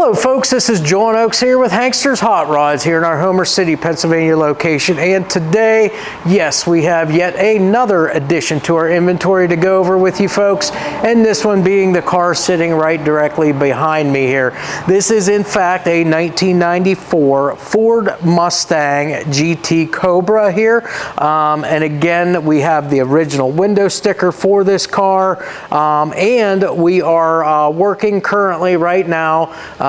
Hello folks, this is John Oakes here with Hankster's Hot Rods here in our Homer City, Pennsylvania location. And today, yes, we have yet another addition to our inventory to go over with you folks. And this one being the car sitting right directly behind me here. This is in fact a 1994 Ford Mustang GT Cobra here. And again, we have the original window sticker for this car. And we are working currently right now in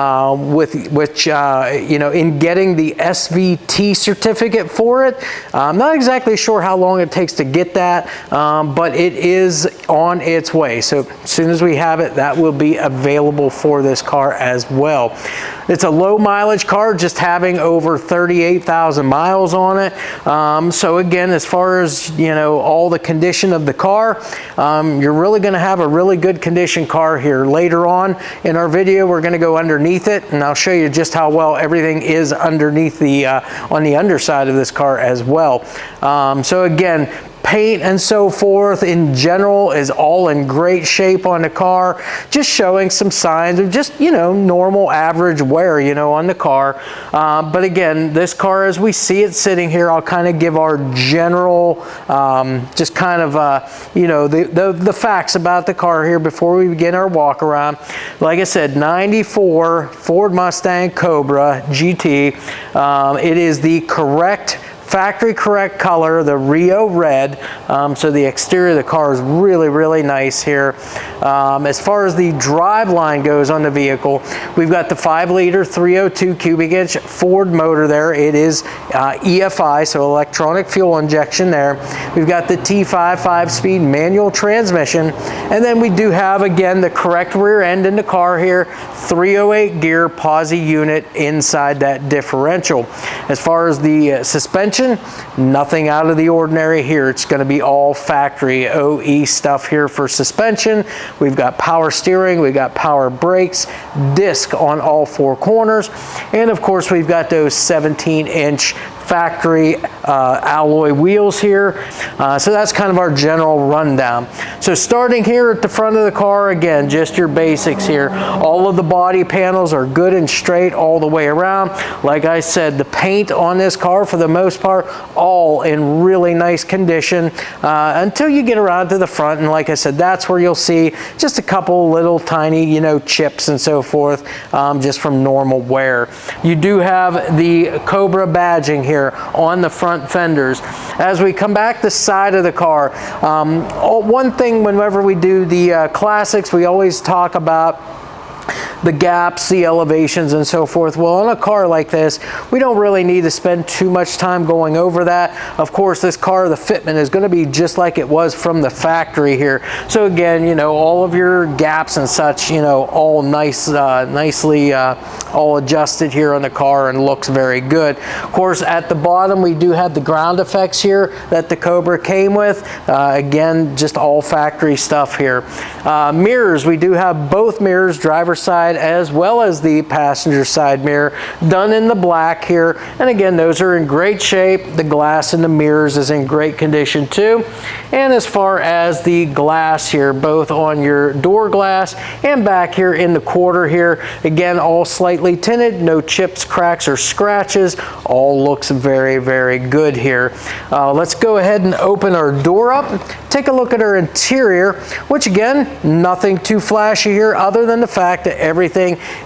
getting the SVT certificate for it. I'm not exactly sure how long it takes to get that, but it is on its way. So as soon as we have it, that will be available for this car as well. It's a low mileage car, just having over 38,000 miles on it. So again, as far as all the condition of the car, you're really going to have a really good condition car here. Later on in our video, we're going to go underneath it, and I'll show you just how well everything is underneath the on the underside of this car as well. So again, paint and so forth in general is all in great shape on the car, just showing some signs of just normal average wear on the car. But again, this car, as we see it sitting here, I'll kind of give our general just kind of the facts about the car here before we begin our walk around. Like I said, 94 Ford Mustang Cobra GT. It is the factory correct color, the Rio red. So the exterior of the car is really nice here. As far as the driveline goes on the vehicle, we've got the 5-liter 302 cubic inch Ford motor there. It is EFI, so electronic fuel injection there. We've got the T5 5-speed manual transmission, and then we do have again the correct rear end in the car here, 308 gear POSI unit inside that differential. As far as the suspension, nothing out of the ordinary here. It's going to be all factory OE stuff here for suspension. We've got power steering, we've got power brakes, disc on all 4 corners, and of course we've got those 17-inch factory alloy wheels here. So that's kind of our general rundown. So starting here at the front of the car, again, just your basics here. All of the body panels are good and straight all the way around. Like I said, the paint on this car, for the most part, all in really nice condition until you get around to the front. And like I said, that's where you'll see just a couple little tiny, chips and so forth, just from normal wear. You do have the Cobra badging here on the front fenders. As we come back the side of the car, one thing whenever we do the classics, we always talk about the gaps, the elevations, and so forth. Well, on a car like this, we don't really need to spend too much time going over that. Of course, this car, the fitment is going to be just like it was from the factory here. So again, all of your gaps and such, all nicely all adjusted here on the car and looks very good. Of course, at the bottom, we do have the ground effects here that the Cobra came with. Again, just all factory stuff here. Mirrors, we do have both mirrors, driver's side as well as the passenger side mirror, done in the black here. And again, those are in great shape. The glass in the mirrors is in great condition too. And as far as the glass here, both on your door glass and back here in the quarter here, again, all slightly tinted, no chips, cracks, or scratches. All looks very good here. Let's go ahead and open our door up, take a look at our interior, which again, nothing too flashy here other than the fact that everything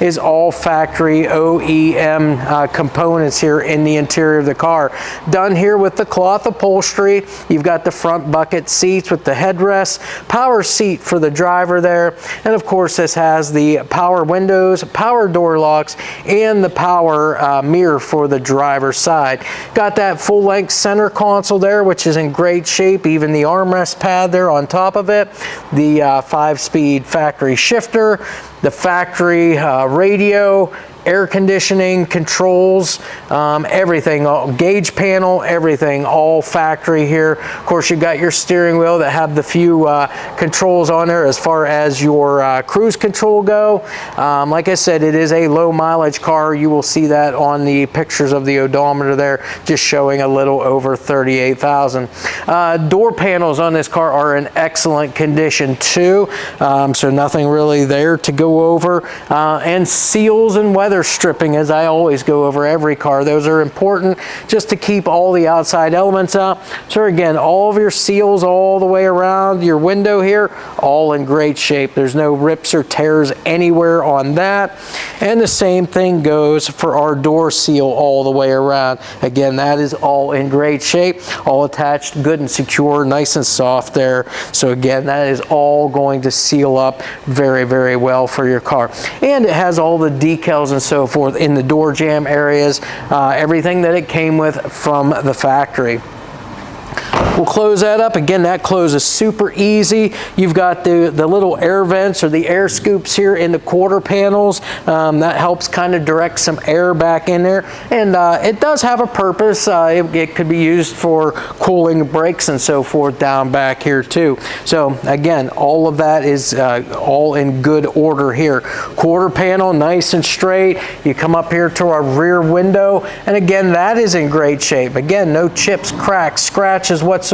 is all factory OEM components here in the interior of the car. Done here with the cloth upholstery. You've got the front bucket seats with the headrest, power seat for the driver there, and of course this has the power windows, power door locks, and the power mirror for the driver's side. Got that full-length center console there, which is in great shape, even the armrest pad there on top of it, the 5-speed factory shifter, the factory radio, air conditioning, controls, everything, gauge panel, everything, all factory here. Of course, you've got your steering wheel that have the few controls on there as far as your cruise control go. Like I said, it is a low mileage car. You will see that on the pictures of the odometer there, just showing a little over 38,000. Door panels on this car are in excellent condition too, so nothing really there to go over. And seals and weather stripping, as I always go over every car. Those are important just to keep all the outside elements out. So again, all of your seals all the way around your window here, all in great shape. There's no rips or tears anywhere on that. And the same thing goes for our door seal all the way around. Again, that is all in great shape, all attached good and secure, nice and soft there. So again, that is all going to seal up very, very well for your car. And it has all the decals and so forth in the door jamb areas, everything that it came with from the factory. We'll close that up. Again, that closes super easy. You've got the little air vents or the air scoops here in the quarter panels. That helps kind of direct some air back in there. And it does have a purpose. It could be used for cooling brakes and so forth down back here too. So again, all of that is all in good order here. Quarter panel, nice and straight. You come up here to our rear window, and again, that is in great shape. Again, no chips, cracks, scratches whatsoever.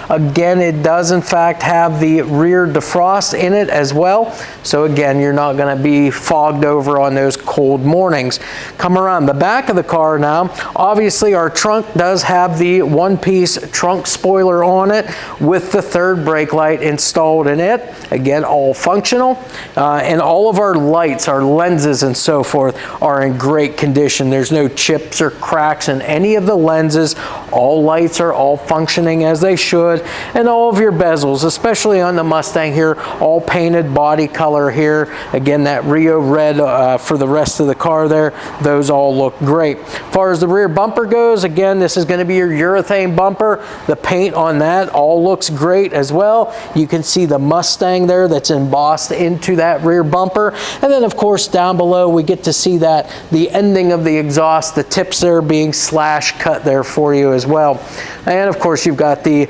Again, it does in fact have the rear defrost in it as well. So again, you're not going to be fogged over on those cold mornings. Come around the back of the car now. Obviously, our trunk does have the one-piece trunk spoiler on it with the third brake light installed in it. Again, all functional. And all of our lights, our lenses and so forth are in great condition. There's no chips or cracks in any of the lenses. All lights are all functioning as they should, and all of your bezels, especially on the Mustang here, all painted body color here. Again, that Rio red for the rest of the car there, those all look great. As far as the rear bumper goes, again, this is going to be your urethane bumper. The paint on that all looks great as well. You can see the Mustang there that's embossed into that rear bumper. And then of course down below we get to see that the ending of the exhaust, the tips there being slash cut there for you as well. And of course you've got the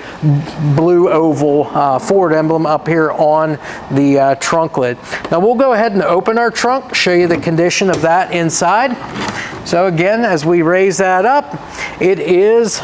blue oval Ford emblem up here on the trunk lid. Now we'll go ahead and open our trunk, show you the condition of that inside. So again, as we raise that up, it is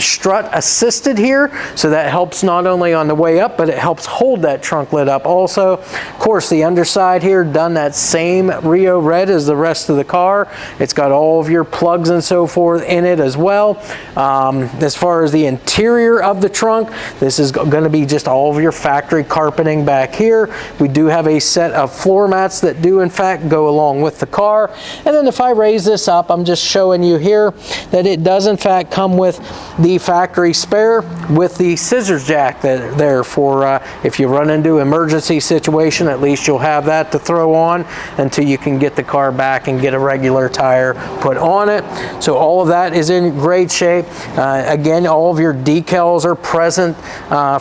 strut assisted here. So that helps not only on the way up, but it helps hold that trunk lid up also. Of course, the underside here done that same Rio red as the rest of the car. It's got all of your plugs and so forth in it as well. As far as the interior of the trunk, this is going to be just all of your factory carpeting back here. We do have a set of floor mats that do in fact go along with the car. And then if I raise this up, I'm just showing you here that it does in fact come with the factory spare with the scissors jack there for if you run into emergency situation, at least you'll have that to throw on until you can get the car back and get a regular tire put on it. So all of that is in great shape. Again, all of your decals are present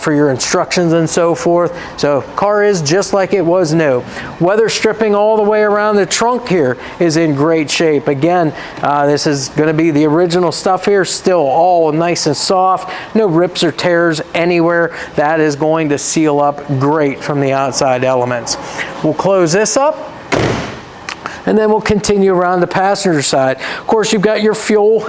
for your instructions and so forth. So car is just like it was new. Weather stripping all the way around the trunk here is in great shape. Again, this is going to be the original stuff here, still all nice and soft, no rips or tears anywhere. That is going to seal up great from the outside elements. We'll close this up, and then we'll continue around the passenger side. Of course, you've got your fuel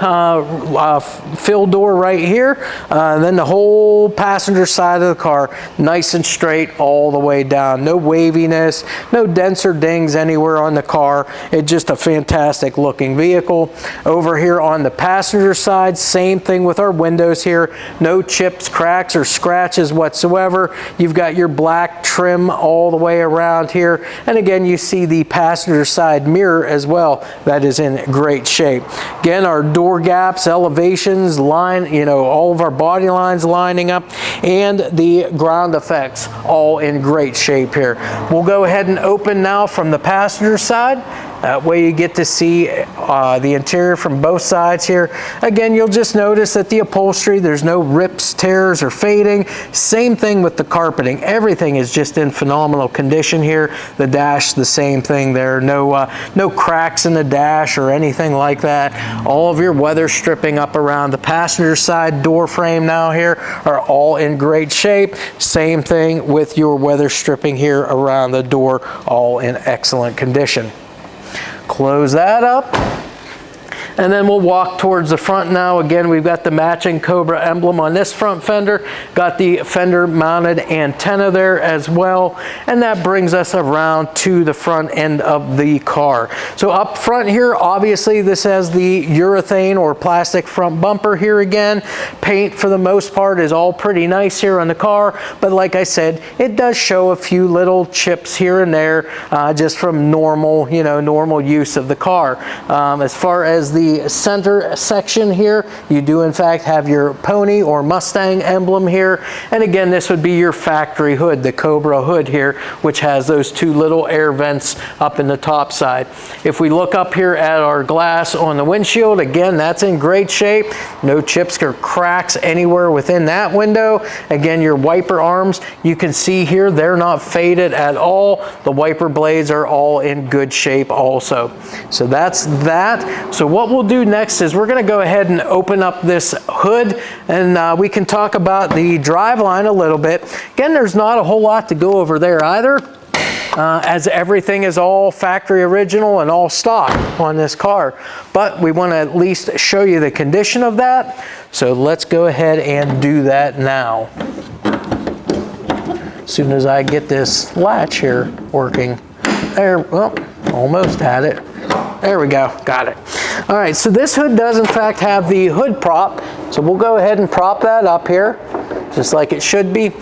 fill door right here, and then the whole passenger side of the car, nice and straight all the way down. No waviness, no dents or dings anywhere on the car. It's just a fantastic looking vehicle. Over here on the passenger side, same thing with our windows here. No chips, cracks, or scratches whatsoever. You've got your black trim all the way around here. And again, you see the passenger side mirror as well. That is in great shape. Again, our door gaps, elevations, all of our body lines lining up, and the ground effects all in great shape here. We'll go ahead and open now from the passenger side That way you get to see the interior from both sides here. Again, you'll just notice that the upholstery, there's no rips, tears, or fading. Same thing with the carpeting. Everything is just in phenomenal condition here. The dash, the same thing there. No cracks in the dash or anything like that. All of your weather stripping up around the passenger side door frame now here are all in great shape. Same thing with your weather stripping here around the door, all in excellent condition. Close that up. And then we'll walk towards the front now. Again, we've got the matching Cobra emblem on this front fender. Got the fender mounted antenna there as well. And that brings us around to the front end of the car. So up front here, obviously this has the urethane or plastic front bumper here again. Paint for the most part is all pretty nice here on the car. But like I said, it does show a few little chips here and there just from normal, normal use of the car. As far as the center section here, you do in fact have your pony or Mustang emblem here. And again, this would be your factory hood, the Cobra hood here, which has those two little air vents up in the top side. If we look up here at our glass on the windshield, again, that's in great shape. No chips or cracks anywhere within that window. Again, your wiper arms, you can see here, they're not faded at all. The wiper blades are all in good shape also. So that's that. So what we'll do next is we're going to go ahead and open up this hood, and we can talk about the driveline a little bit. Again, there's not a whole lot to go over there either, as everything is all factory original and all stock on this car. But we want to at least show you the condition of that. So let's go ahead and do that now. As soon as I get this latch here working. There, well, almost had it. There we go, got it. All right, so this hood does in fact have the hood prop. So we'll go ahead and prop that up here, just like it should be.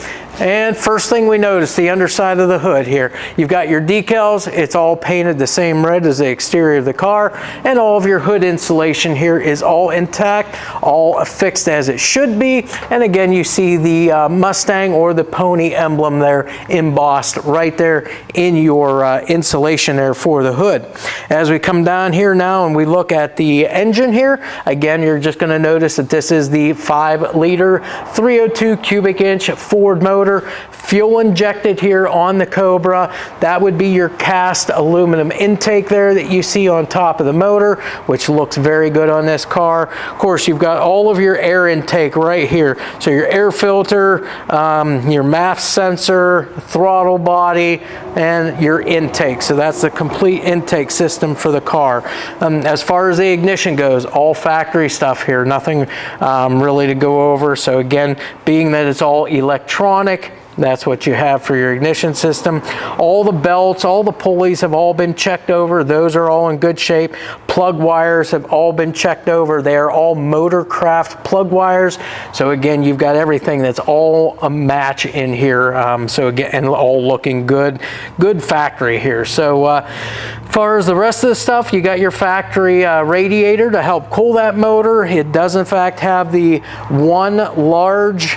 And first thing we notice, the underside of the hood here. You've got your decals, it's all painted the same red as the exterior of the car, and all of your hood insulation here is all intact, all fixed as it should be. And again, you see the Mustang or the pony emblem there embossed right there in your insulation there for the hood. As we come down here now and we look at the engine here, again, you're just going to notice that this is the 5-liter 302 cubic inch Ford motor, fuel injected here on the Cobra. That would be your cast aluminum intake there that you see on top of the motor, which looks very good on this car. Of course, you've got all of your air intake right here. So your air filter, your MAF sensor, throttle body, and your intake. So that's the complete intake system for the car. As far as the ignition goes, all factory stuff here, nothing really to go over. So again, being that it's all electronic, that's what you have for your ignition system. All the belts, all the pulleys have all been checked over. Those are all in good shape. Plug wires have all been checked over. They are all Motorcraft plug wires. So again, you've got everything that's all a match in here. So again, and all looking good. Good factory here. So as far as the rest of the stuff, you got your factory radiator to help cool that motor. It does in fact have the one large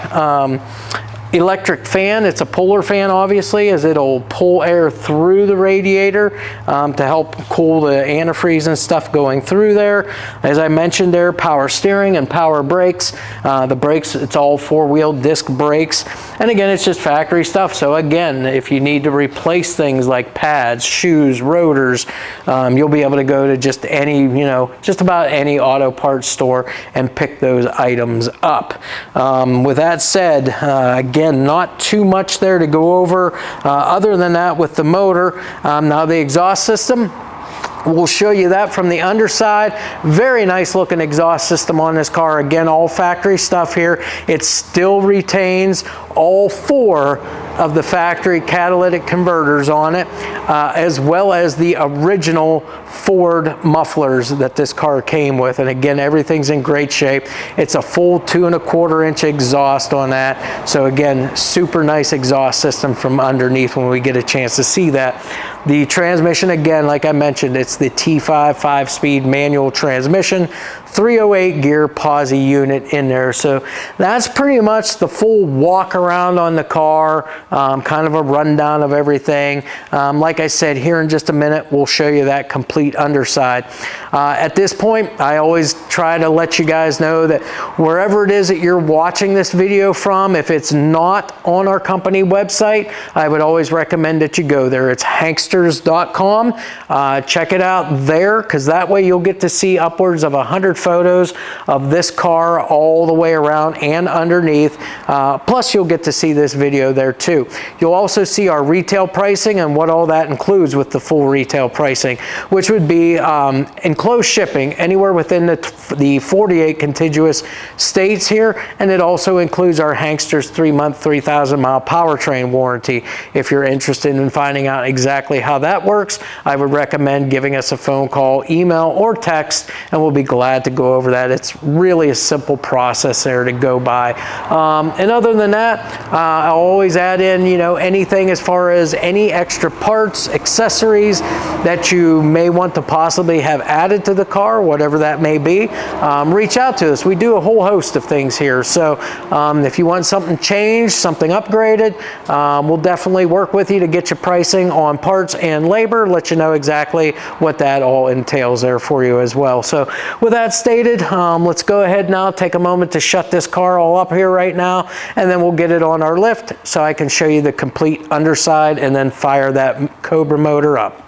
electric fan. It's a puller fan, obviously, as it'll pull air through the radiator to help cool the antifreeze and stuff going through there. As I mentioned there, power steering and power brakes. The brakes, it's all 4-wheel disc brakes. And again, it's just factory stuff. So again, if you need to replace things like pads, shoes, rotors, you'll be able to go to just any, just about any auto parts store and pick those items up. With that said, again, not too much there to go over other than that with the motor. Now the exhaust system, we'll show you that from the underside. Very nice looking exhaust system on this car. Again, all factory stuff here. It still retains all 4 of the factory catalytic converters on it, as well as the original Ford mufflers that this car came with. And again, everything's in great shape. It's a full 2¼ inch exhaust on that. So again, super nice exhaust system from underneath when we get a chance to see that. The transmission, again, like I mentioned, it's the T5 5-speed manual transmission. 308 gear POSI unit in there. So that's pretty much the full walk around on the car, kind of a rundown of everything. Like I said, here in just a minute, we'll show you that complete underside. At this point, I always try to let you guys know that wherever it is that you're watching this video from, if it's not on our company website, I would always recommend that you go there. It's hanksters.com. Check it out there, because that way you'll get to see upwards of 100 photos of this car all the way around and underneath. Plus you'll get to see this video there too. You'll also see our retail pricing and what all that includes with the full retail pricing, which would be enclosed shipping anywhere within the 48 contiguous states here, and it also includes our Hanksters 3-month 3,000-mile powertrain warranty. If you're interested in finding out exactly how that works, I would recommend giving us a phone call, email, or text, and we'll be glad to go over that. It's really a simple process there to go by. And other than that, I'll always add in, you know, anything as far as any extra parts, accessories that you may want to possibly have added to the car, whatever that may be. Reach out to us. We do a whole host of things here. So if you want something changed, something upgraded, we'll definitely work with you to get you pricing on parts and labor, let you know exactly what that all entails there for you as well. So with that stated, let's go ahead now, take a moment to shut this car all up here right now, and then we'll get it on our lift so I can show you the complete underside and then fire that Cobra motor up.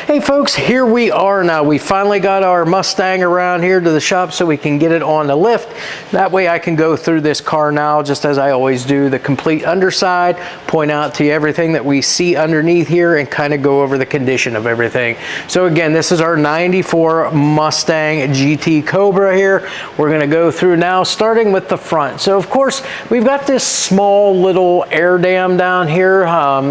Hey folks, here we are now. We finally got our Mustang around here to the shop so we can get it on the lift. That way I can go through this car now, just as I always do, the complete underside, point out to you everything that we see underneath here, and kind of go over the condition of everything. So again, this is our 94 Mustang GT Cobra here. We're going to go through now, starting with the front. So of course, we've got this small little air dam down here.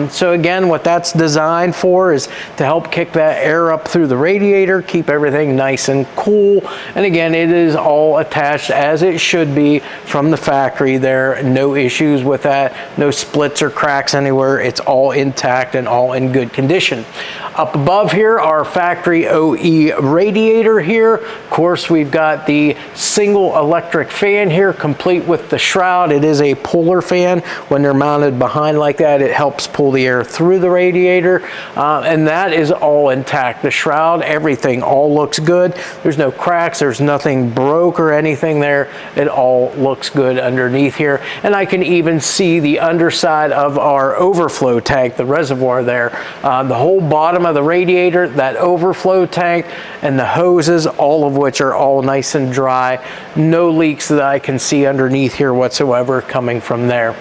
So again, what that's designed for is to help kick that air up through the radiator, keep everything nice and cool. And again, it is all attached as it should be from the factory there. No issues with that, no splits or cracks anywhere. It's all intact and all in good condition. Up above here, our factory OE radiator here. Of course, we've got the single electric fan here, complete with the shroud. It is a puller fan. When they're mounted behind like that, it helps pull the air through the radiator, and that is all intact. The shroud, everything, all looks good. There's no cracks, there's nothing broke or anything there. It all looks good underneath here. And I can even see the underside of our overflow tank, the reservoir there. The whole bottom of the radiator, that overflow tank, and the hoses, all of which are all nice and dry. No leaks that I can see underneath here whatsoever coming from there.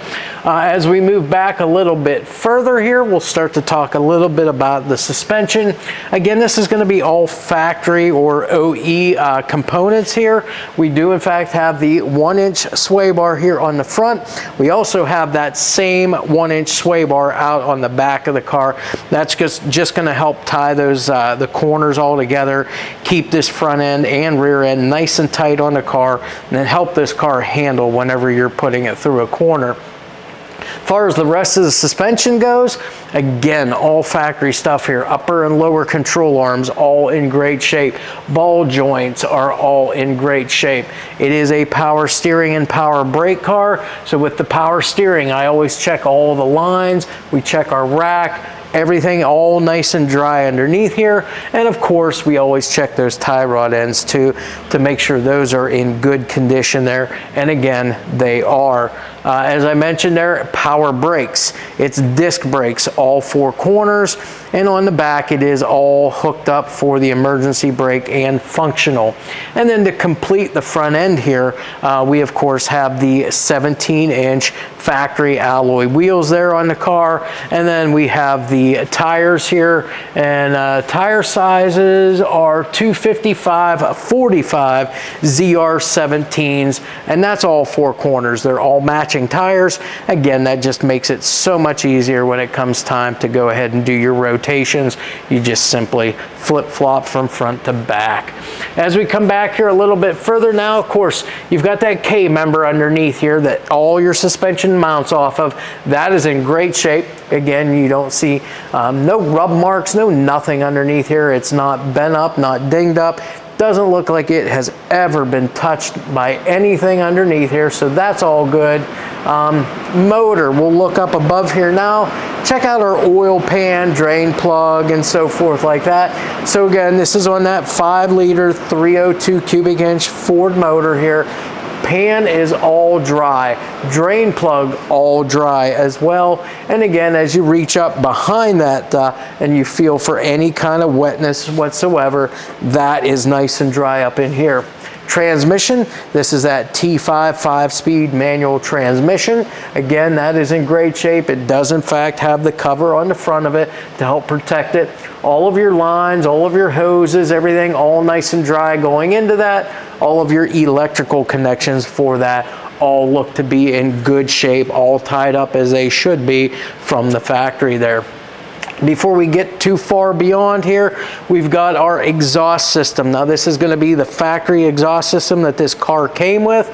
As we move back a little bit further here, we'll start to talk a little bit about the suspension. Again, this is going to be all factory or OE components here. We do in fact have the 1-inch sway bar here on the front. We also have that same 1-inch sway bar out on the back of the car. That's just going to help tie those the corners all together, keep this front end and rear end nice and tight on the car, and then help this car handle whenever you're putting it through a corner. As far as the rest of the suspension goes, again, all factory stuff here. Upper and lower control arms, all in great shape. Ball joints are all in great shape. It is a power steering and power brake car. So with the power steering, I always check all the lines. We check our rack. Everything all nice and dry underneath here. And of course, we always check those tie rod ends too, to make sure those are in good condition there. And again, they are. As I mentioned there, power brakes. It's disc brakes, all 4 corners. And on the back, it is all hooked up for the emergency brake and functional. And then to complete the front end here, we of course have the 17-inch factory alloy wheels there on the car. And then we have the tires here, and tire sizes are 255 45 ZR17s, and that's all 4 corners. They're all matching tires. Again, that just makes it so much easier when it comes time to go ahead and do your rotations. You just simply flip-flop from front to back. As we come back here a little bit further now, of course, you've got that K member underneath here that all your suspension mounts off of. That is in great shape. Again, you don't see no rub marks, no nothing underneath here. It's not bent up, not dinged up. Doesn't look like it has ever been touched by anything underneath here, so that's all good. Motor, we'll look up above here now. Check out our oil pan, drain plug, and so forth like that. So again, this is on that 5-liter 302 cubic inch Ford motor here. Pan is all dry, drain plug all dry as well. And again, as you reach up behind that and you feel for any kind of wetness whatsoever, that is nice and dry up in here. Transmission, this is that T5 5-speed manual transmission. Again, that is in great shape. It does in fact have the cover on the front of it to help protect it. All of your lines, all of your hoses, everything all nice and dry going into that. All of your electrical connections for that all look to be in good shape, all tied up as they should be from the factory there. Before we get too far beyond here, we've got our exhaust system. Now this is going to be the factory exhaust system that this car came with.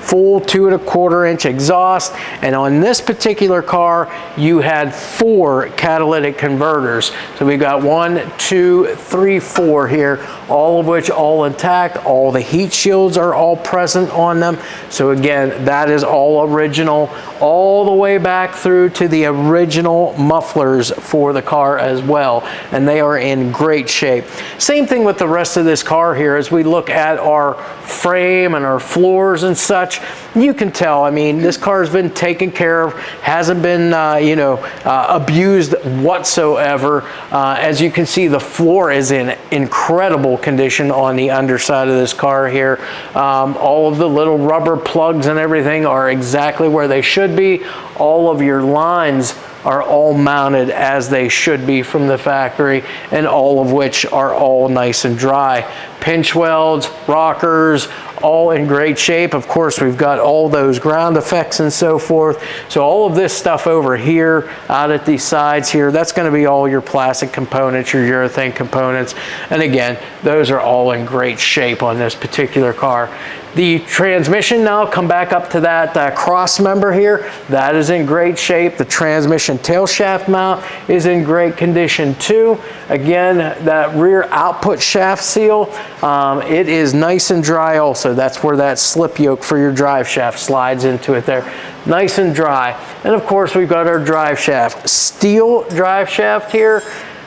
Full 2 1/4 inch exhaust, and on this particular car you had 4 catalytic converters. So we got 1, 2, 3, 4 here, all of which all intact. All the heat shields are all present on them. So again, that is all original, all the way back through to the original mufflers for the car as well, and they are in great shape. Same thing with the rest of this car here. As we look at our frame and our floors and such, you can tell, I mean, this car has been taken care of, hasn't been abused whatsoever. As you can see, the floor is in incredible condition on the underside of this car here. All of the little rubber plugs and everything are exactly where they should be. All of your lines are all mounted as they should be from the factory, and all of which are all nice and dry. Pinch welds, rockers, all in great shape. Of course, we've got all those ground effects and so forth. So all of this stuff over here, out at these sides here, that's going to be all your plastic components, your urethane components. And again, those are all in great shape on this particular car. The transmission, now come back up to that cross member here. That is in great shape. The transmission tail shaft mount is in great condition too. Again, that rear output shaft seal, it is nice and dry also. That's where that slip yoke for your drive shaft slides into it there. Nice and dry. And of course, we've got our drive shaft. Steel drive shaft here.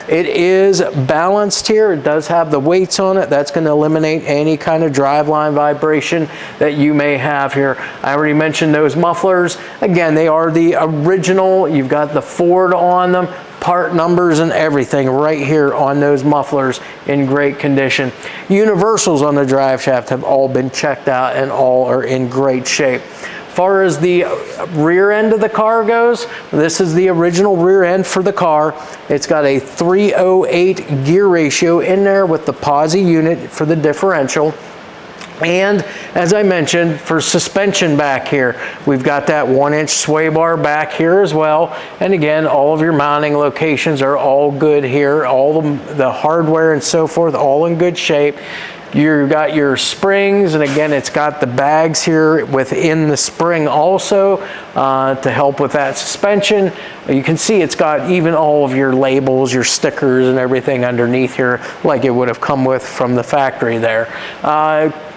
It is balanced here. It does have the weights on it. That's going to eliminate any kind of driveline vibration that you may have here. I already mentioned those mufflers. Again, they are the original. You've got the Ford on them, part numbers and everything right here on those mufflers in great condition. Universals on the drive shaft have all been checked out and all are in great shape. As far as the rear end of the car goes, this is the original rear end for the car. It's got a 308 gear ratio in there with the POSI unit for the differential. And as I mentioned, for suspension back here, we've got that 1-inch sway bar back here as well. And again, all of your mounting locations are all good here. All the hardware and so forth, all in good shape. You've got your springs, and again, it's got the bags here within the spring also to help with that suspension. You can see it's got even all of your labels, your stickers, and everything underneath here like it would have come with from the factory there.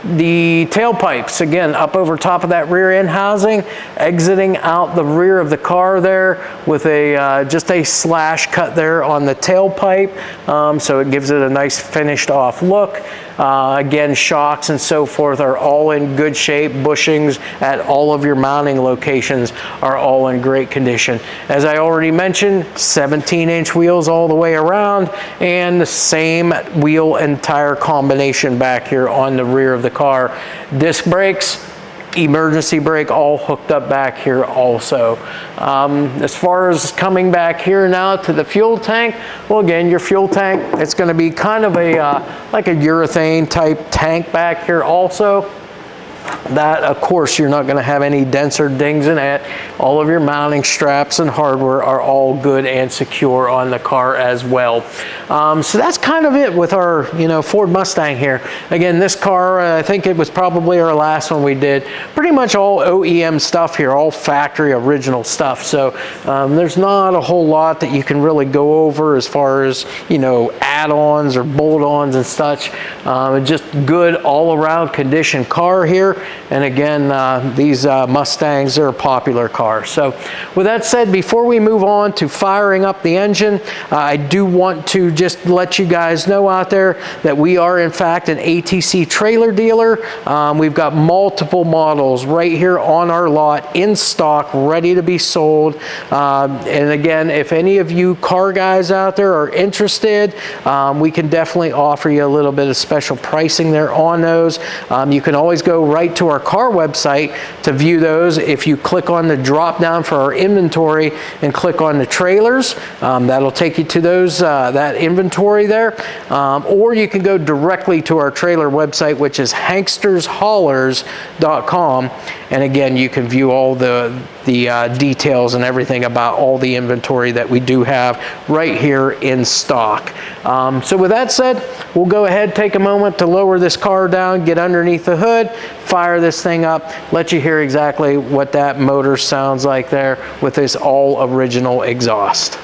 The tailpipes, again, up over top of that rear end housing, exiting out the rear of the car there with a just a slash cut there on the tailpipe, so it gives it a nice finished off look. Again, shocks and so forth are all in good shape. Bushings at all of your mounting locations are all in great condition. As I already mentioned, 17-inch wheels all the way around, and the same wheel and tire combination back here on the rear of the car. Disc brakes, emergency brake, all hooked up back here also. As far as coming back here now to the fuel tank, well, again, your fuel tank, it's going to be kind of a like a urethane type tank back here also. That, of course, you're not going to have any dents or dings in it. All of your mounting straps and hardware are all good and secure on the car as well. So that's kind of it with our, Ford Mustang here. Again, this car, I think it was probably our last one we did. Pretty much all OEM stuff here, all factory original stuff. So there's not a whole lot that you can really go over as far as, add-ons or bolt-ons and such. Just good all-around condition car here. And again, these Mustangs are a popular car. So with that said, before we move on to firing up the engine, I do want to just let you guys know out there that we are in fact an ATC trailer dealer. We've got multiple models right here on our lot in stock, ready to be sold. And again, if any of you car guys out there are interested, we can definitely offer you a little bit of special pricing there on those. You can always go right to our car website to view those. If you click on the drop down for our inventory and click on the trailers, that'll take you to those that inventory there. Or you can go directly to our trailer website, which is hankstershaulers.com, and again, you can view all the details and everything about all the inventory that we do have right here in stock. So with that said, we'll go ahead, take a moment to lower this car down, get underneath the hood, fire this thing up, let you hear exactly what that motor sounds like there with this all original exhaust.